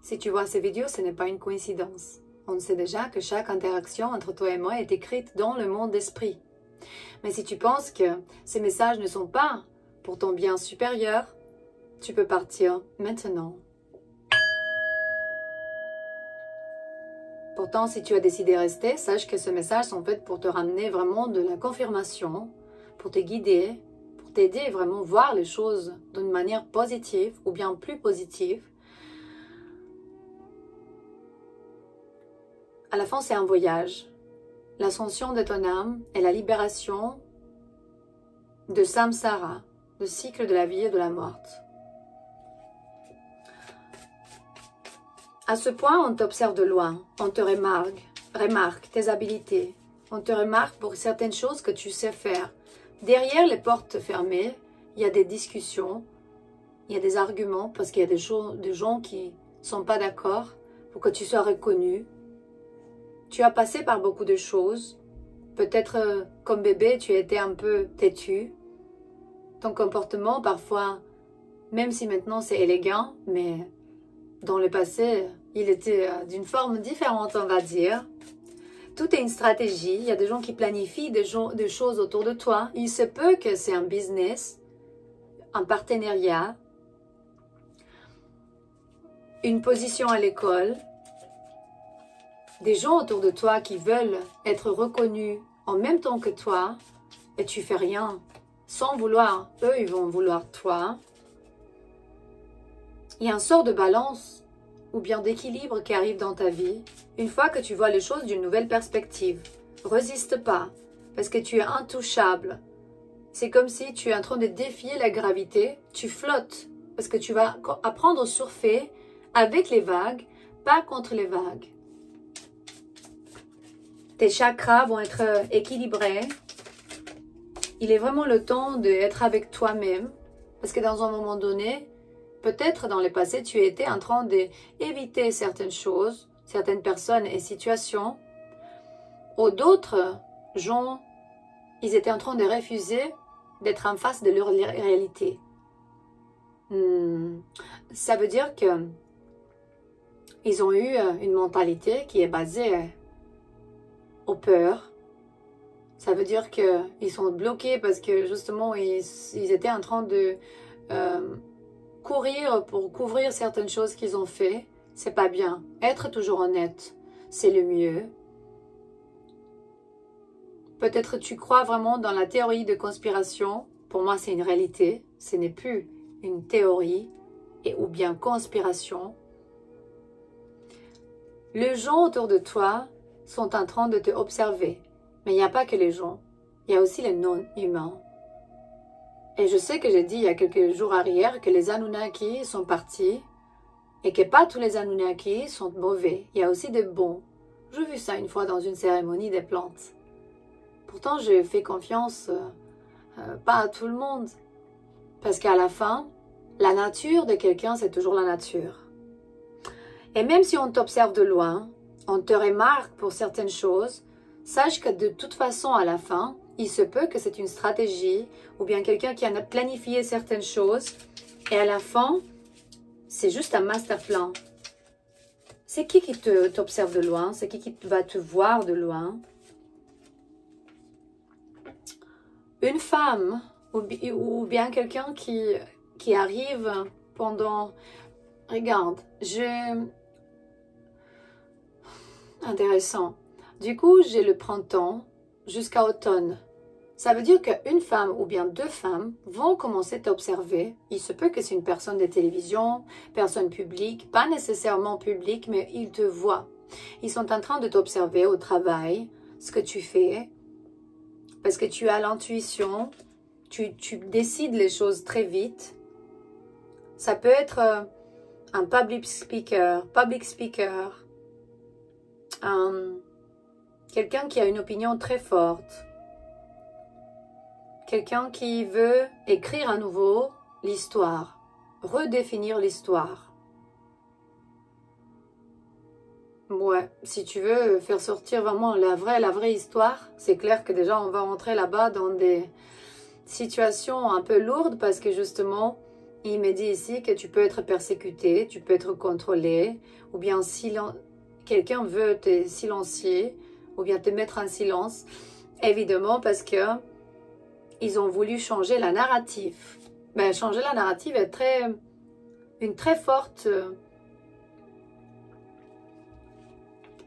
Si tu vois ces vidéos, ce n'est pas une coïncidence. On sait déjà que chaque interaction entre toi et moi est écrite dans le monde d'esprit. Mais si tu penses que ces messages ne sont pas pour ton bien supérieur, tu peux partir maintenant. Pourtant, si tu as décidé de rester, sache que ces messages sont faits pour te ramener vraiment de la confirmation, pour te guider, pour t'aider vraiment à voir les choses d'une manière positive ou bien plus positive. À la fin, c'est un voyage. L'ascension de ton âme et la libération de samsara, le cycle de la vie et de la mort. À ce point, on t'observe de loin, on te remarque tes habiletés, on te remarque pour certaines choses que tu sais faire. Derrière les portes fermées, il y a des discussions, il y a des arguments, parce qu'il y a des gens qui ne sont pas d'accord pour que tu sois reconnu. Tu as passé par beaucoup de choses. Peut-être comme bébé, tu étais un peu têtu. Ton comportement, parfois, même si maintenant c'est élégant, mais dans le passé, il était d'une forme différente, on va dire. Tout est une stratégie. Il y a des gens qui planifient des choses autour de toi. Il se peut que c'est un business, un partenariat, une position à l'école, des gens autour de toi qui veulent être reconnus en même temps que toi, et tu fais rien sans vouloir. Eux, ils vont vouloir toi. Il y a un sort de balance ou bien d'équilibre qui arrive dans ta vie une fois que tu vois les choses d'une nouvelle perspective. Résiste pas, parce que tu es intouchable. C'est comme si tu es en train de défier la gravité, tu flottes, parce que tu vas apprendre à surfer avec les vagues, pas contre les vagues. Tes chakras vont être équilibrés. Il est vraiment le temps d'être avec toi-même, parce que dans un moment donné, peut-être dans le passé, tu étais en train d'éviter certaines choses, certaines personnes et situations, ou d'autres gens, ils étaient en train de refuser d'être en face de leur réalité. Ça veut dire que ils ont eu une mentalité qui est basée aux peurs. Ça veut dire qu'ils sont bloqués parce que justement, ils étaient en train de courir pour couvrir certaines choses qu'ils ont fait. C'est pas bien. Être toujours honnête, c'est le mieux. Peut-être tu crois vraiment dans la théorie de conspiration. Pour moi, c'est une réalité. Ce n'est plus une théorie ou bien conspiration. Les gens autour de toi sont en train de te observer. Mais il n'y a pas que les gens. Il y a aussi les non-humains. Et je sais que j'ai dit il y a quelques jours arrière que les Anunnaki sont partis et que pas tous les Anunnaki sont mauvais. Il y a aussi des bons. J'ai vu ça une fois dans une cérémonie des plantes. Pourtant, je fais confiance pas à tout le monde. Parce qu'à la fin, la nature de quelqu'un, c'est toujours la nature. Et même si on t'observe de loin, on te remarque pour certaines choses, sache que de toute façon, à la fin, il se peut que c'est une stratégie ou bien quelqu'un qui a planifié certaines choses et à la fin, c'est juste un master plan. C'est qui t'observe de loin? C'est qui va te voir de loin? Une femme ou bien quelqu'un qui arrive pendant... Regarde, Intéressant. Du coup, j'ai le printemps jusqu'à automne. Ça veut dire qu'une femme ou bien deux femmes vont commencer à t'observer. Il se peut que c'est une personne de télévision, personne publique, pas nécessairement publique, mais ils te voient. Ils sont en train de t'observer au travail, ce que tu fais, parce que tu as l'intuition, tu décides les choses très vite. Ça peut être un public speaker, quelqu'un qui a une opinion très forte, quelqu'un qui veut écrire à nouveau l'histoire, redéfinir l'histoire. Ouais, si tu veux faire sortir vraiment la vraie histoire, c'est clair que déjà on va rentrer là-bas dans des situations un peu lourdes parce que justement, Il me dit ici que tu peux être persécuté, tu peux être contrôlé, ou bien quelqu'un veut te silencier, ou bien te mettre en silence, évidemment parce que ils ont voulu changer la narrative. Ben, changer la narrative est une très forte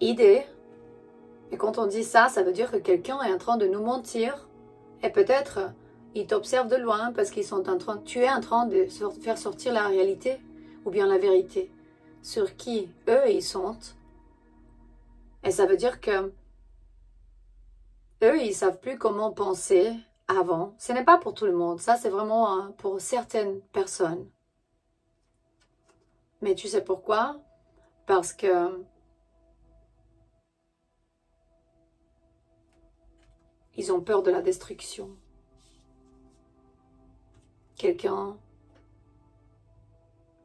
idée. Et quand on dit ça, ça veut dire que quelqu'un est en train de nous mentir. Et peut-être, ils t'observent de loin parce qu'ils sont tu es en train de faire sortir la réalité ou bien la vérité sur qui eux ils sont. Et ça veut dire que eux, ils savent plus comment penser avant. Ce n'est pas pour tout le monde. Ça, c'est vraiment pour certaines personnes. Mais tu sais pourquoi? Parce que ils ont peur de la destruction.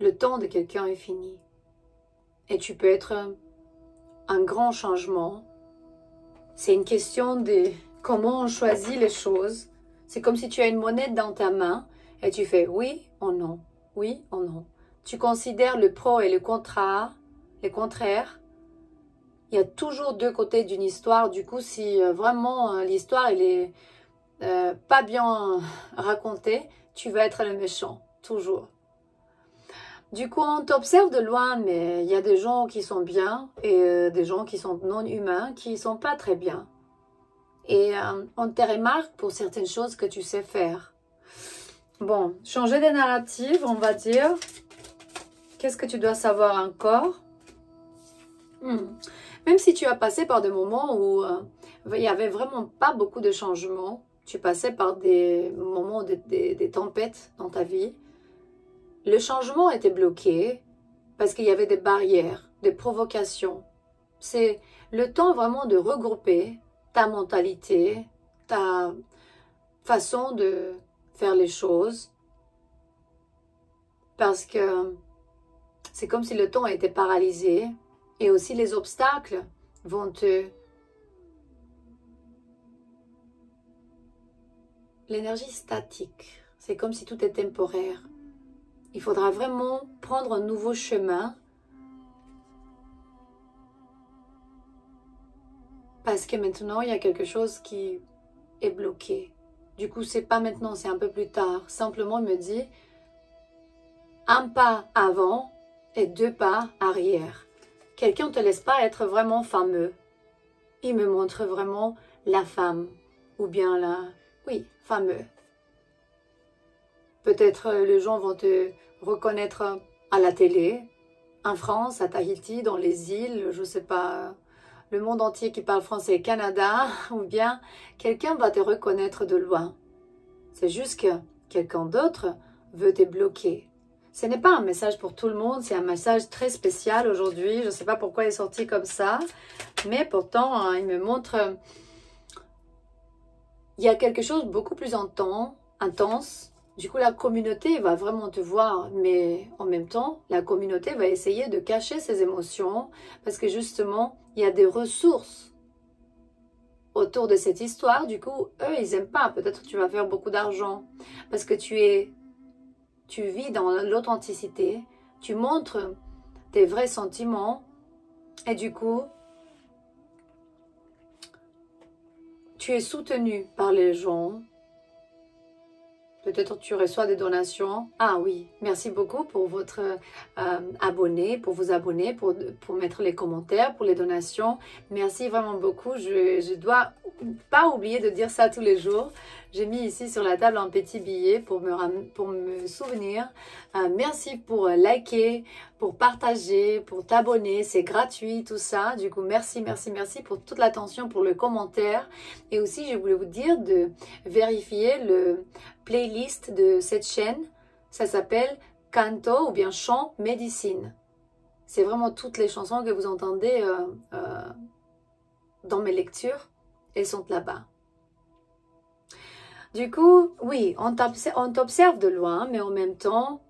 Le temps de quelqu'un est fini. Et tu peux être un grand changement. C'est une question de comment on choisit les choses. C'est comme si tu as une monnaie dans ta main et tu fais oui ou non, oui ou non. Tu considères le pro et le contraire. Il y a toujours deux côtés d'une histoire. Du coup, si vraiment l'histoire elle est pas bien racontée, tu vas être le méchant, toujours. Du coup, on t'observe de loin, mais il y a des gens qui sont bien et des gens qui sont non humains, qui sont pas très bien. Et on te remarque pour certaines choses que tu sais faire. Bon, changer de narrative, on va dire. Qu'est-ce que tu dois savoir encore? Même si tu as passé par des moments où il n'y avait vraiment pas beaucoup de changements, tu passais par des moments, des tempêtes dans ta vie, le changement était bloqué parce qu'il y avait des barrières, des provocations. C'est le temps vraiment de regrouper ta mentalité, ta façon de faire les choses, parce que c'est comme si le temps était paralysé et aussi les obstacles vont te... L'énergie statique, c'est comme si tout est temporaire. Il faudra vraiment prendre un nouveau chemin parce que maintenant, il y a quelque chose qui est bloqué. Du coup, c'est pas maintenant, c'est un peu plus tard. Simplement, il me dit un pas avant et deux pas arrière. Quelqu'un ne te laisse pas être vraiment fameux. Il me montre vraiment la femme ou bien oui, fameux. Peut-être les gens vont te reconnaître à la télé, en France, à Tahiti, dans les îles, je ne sais pas, le monde entier qui parle français, Canada, ou bien quelqu'un va te reconnaître de loin. C'est juste que quelqu'un d'autre veut te bloquer. Ce n'est pas un message pour tout le monde, c'est un message très spécial aujourd'hui. Je ne sais pas pourquoi il est sorti comme ça, mais pourtant, il me montre... Il y a quelque chose de beaucoup plus intense. Du coup, la communauté va vraiment te voir, mais en même temps, la communauté va essayer de cacher ses émotions parce que justement, il y a des ressources autour de cette histoire. Du coup, eux, ils n'aiment pas. Peut-être que tu vas faire beaucoup d'argent parce que tu vis dans l'authenticité, tu montres tes vrais sentiments et du coup, tu es soutenu par les gens. Peut-être tu reçois des donations. Ah oui, merci beaucoup pour votre abonné, pour vous abonner, pour mettre les commentaires, pour les donations. Merci vraiment beaucoup. Je dois pas oublier de dire ça tous les jours. J'ai mis ici sur la table un petit billet pour me souvenir. Merci pour liker, pour partager, pour t'abonner. C'est gratuit tout ça. Du coup, merci pour toute l'attention, pour le commentaire. Et aussi, je voulais vous dire de vérifier le playlist de cette chaîne. Ça s'appelle Canto ou bien Chant Médecine. C'est vraiment toutes les chansons que vous entendez dans mes lectures. Elles sont là-bas. Du coup, oui, on t'observe de loin, mais en même temps,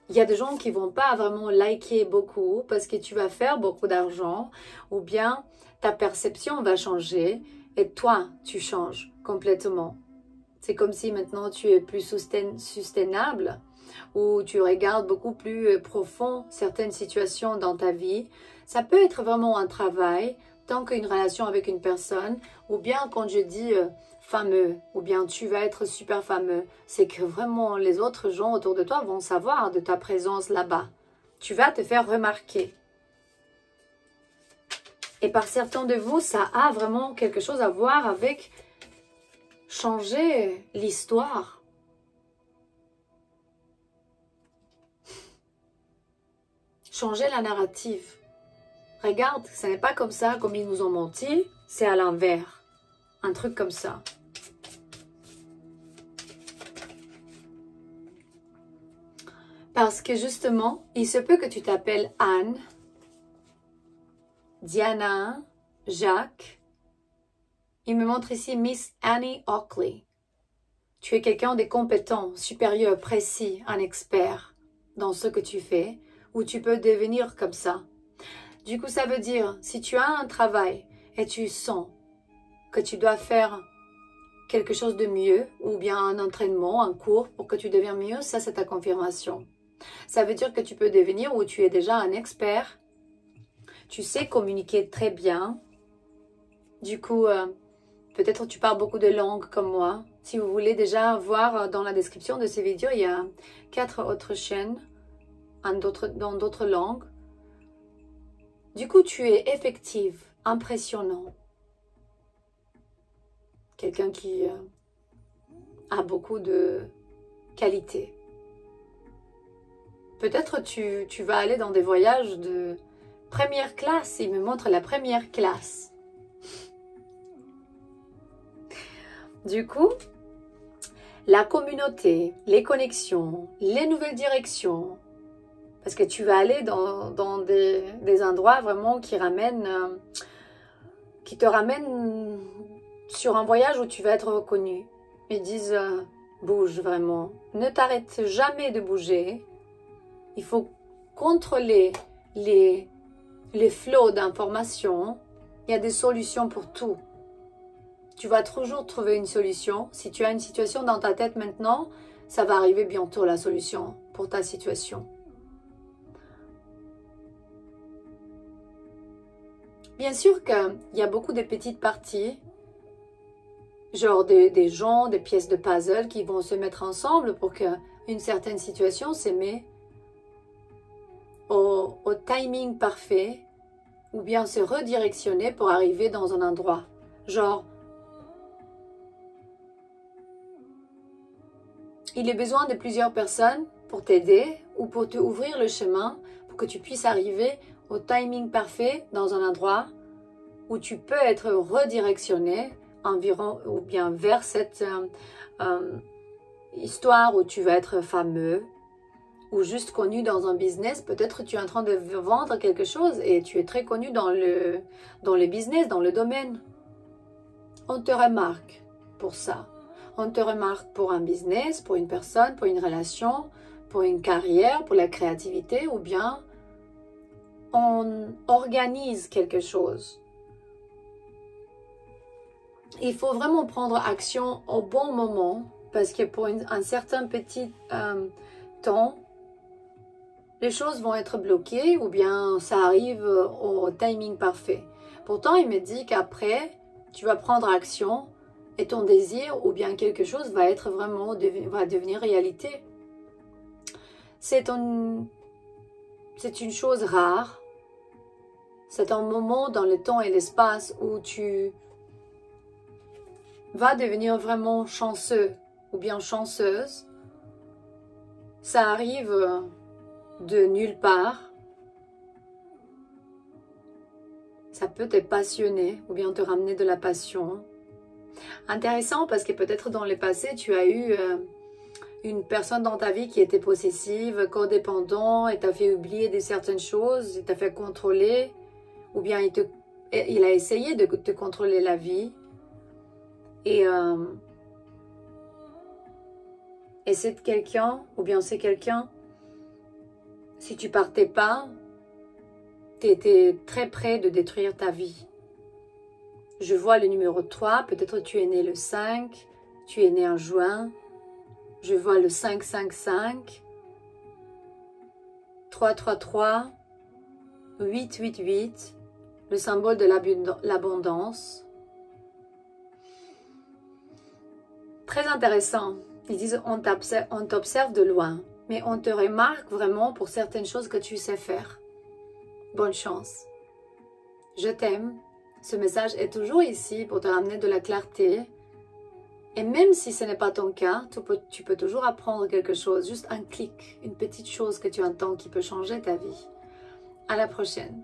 il y a des gens qui vont pas vraiment liker beaucoup parce que tu vas faire beaucoup d'argent ou bien ta perception va changer et toi, tu changes complètement. C'est comme si maintenant tu es plus soutenable ou tu regardes beaucoup plus profond certaines situations dans ta vie. Ça peut être vraiment un travail, tant qu'une relation avec une personne, ou bien quand je dis fameux, ou bien tu vas être super fameux, c'est que vraiment les autres gens autour de toi vont savoir de ta présence là-bas. Tu vas te faire remarquer. Et par certains de vous, ça a vraiment quelque chose à voir avec changer l'histoire. Changer la narrative. Regarde, ce n'est pas comme ça, comme ils nous ont menti, c'est à l'envers. Un truc comme ça. Parce que justement, il se peut que tu t'appelles Anne, Diana, Jacques. Il me montre ici Miss Annie Oakley. Tu es quelqu'un de compétent, supérieur, précis, un expert dans ce que tu fais, ou tu peux devenir comme ça. Du coup, ça veut dire, si tu as un travail et tu sens que tu dois faire quelque chose de mieux, ou bien un entraînement, un cours pour que tu deviennes mieux, ça c'est ta confirmation. Ça veut dire que tu peux devenir ou tu es déjà un expert. Tu sais communiquer très bien. Du coup, peut-être tu parles beaucoup de langues comme moi. Si vous voulez déjà voir dans la description de ces vidéos, il y a 4 autres chaînes dans d'autres langues. Du coup, tu es effective, impressionnant. Quelqu'un qui a beaucoup de qualité. Peut-être tu vas aller dans des voyages de première classe. Il me montre la première classe. Du coup, la communauté, les connexions, les nouvelles directions, parce que tu vas aller dans des endroits vraiment qui te ramènent sur un voyage où tu vas être reconnu. Ils disent, bouge vraiment, ne t'arrête jamais de bouger. Il faut contrôler les flots d'informations. Il y a des solutions pour tout. Tu vas toujours trouver une solution. Si tu as une situation dans ta tête maintenant, ça va arriver bientôt la solution pour ta situation. Bien sûr qu'il y a beaucoup de petites parties, genre des gens, des pièces de puzzle qui vont se mettre ensemble pour qu'une certaine situation se met au timing parfait ou bien se redirectionner pour arriver dans un endroit. Genre, il est besoin de plusieurs personnes pour t'aider ou pour te ouvrir le chemin pour que tu puisses arriver au timing parfait dans un endroit où tu peux être redirectionné environ ou bien vers cette histoire où tu vas être fameux ou juste connu dans un business. Peut-être tu es en train de vendre quelque chose et tu es très connu dans le business, dans le domaine. On te remarque pour ça. On te remarque pour un business, pour une personne, pour une relation, pour une carrière, pour la créativité ou bien on organise quelque chose. Il faut vraiment prendre action au bon moment parce que pour un certain petit temps, les choses vont être bloquées ou bien ça arrive au timing parfait. Pourtant, il me dit qu'après, tu vas prendre action et ton désir ou bien quelque chose va être vraiment va devenir réalité. C'est une chose rare. C'est un moment dans le temps et l'espace où tu vas devenir vraiment chanceux ou bien chanceuse. Ça arrive de nulle part. Ça peut te passionner ou bien te ramener de la passion. Intéressant parce que peut-être dans le passé, tu as eu une personne dans ta vie qui était possessive, codépendant et t'a fait oublier de certaines choses, il t'a fait contrôler ou bien il a essayé de te contrôler la vie. Et c'est quelqu'un, ou bien c'est quelqu'un, si tu partais pas, tu étais très près de détruire ta vie. Je vois le numéro 3, peut-être tu es né le 5, tu es né en juin. Je vois le 555, 333, 888, le symbole de l'abondance. Très intéressant. Ils disent on t'observe de loin, mais on te remarque vraiment pour certaines choses que tu sais faire. Bonne chance. Je t'aime. Ce message est toujours ici pour te ramener de la clarté. Et même si ce n'est pas ton cas, tu peux toujours apprendre quelque chose, juste un clic, une petite chose que tu entends qui peut changer ta vie. À la prochaine.